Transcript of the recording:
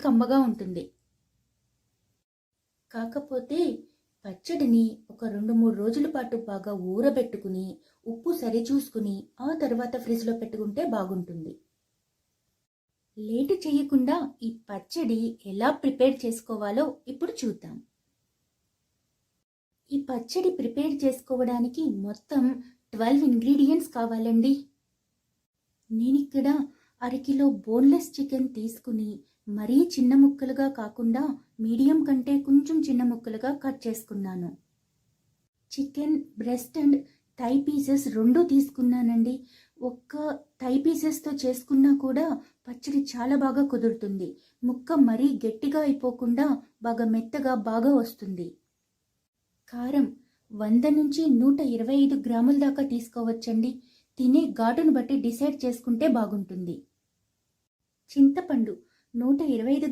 కమ్మగా ఉంటుంది. కాకపోతే పచ్చడిని ఒక 2-3 రోజుల పాటు బాగా ఊరబెట్టుకుని, ఉప్పు సరిచూసుకుని, ఆ తర్వాత ఫ్రిడ్జ్‌లో పెట్టుకుంటే బాగుంటుంది. లేటు చేయకుండా ఈ పచ్చడి ఎలా ప్రిపేర్ చేసుకోవాలో ఇప్పుడు చూద్దాం. ఈ పచ్చడి ప్రిపేర్ చేసుకోవడానికి మొత్తం 12 ఇంగ్రీడియెంట్స్ కావాలండి. నేనిక్కడ అరకిలో బోన్లెస్ చికెన్ తీసుకుని మరీ చిన్న ముక్కలుగా కాకుండా మీడియం కంటే కొంచెం చిన్న ముక్కలుగా కట్ చేసుకున్నాను. Chicken breast and thigh pieces 2 తీసుకున్నానండి. ఒక్క థై పీసెస్తో చేసుకున్నా కూడా పచ్చడి చాలా బాగా కుదురుతుంది. ముక్క మరీ గట్టిగా అయిపోకుండా బాగా మెత్తగా బాగా వస్తుంది. కారం 100 నుంచి 125 గ్రాముల దాకా తీసుకోవచ్చండి. తినే ఘాటును బట్టి డిసైడ్ చేసుకుంటే బాగుంటుంది. చింతపండు 125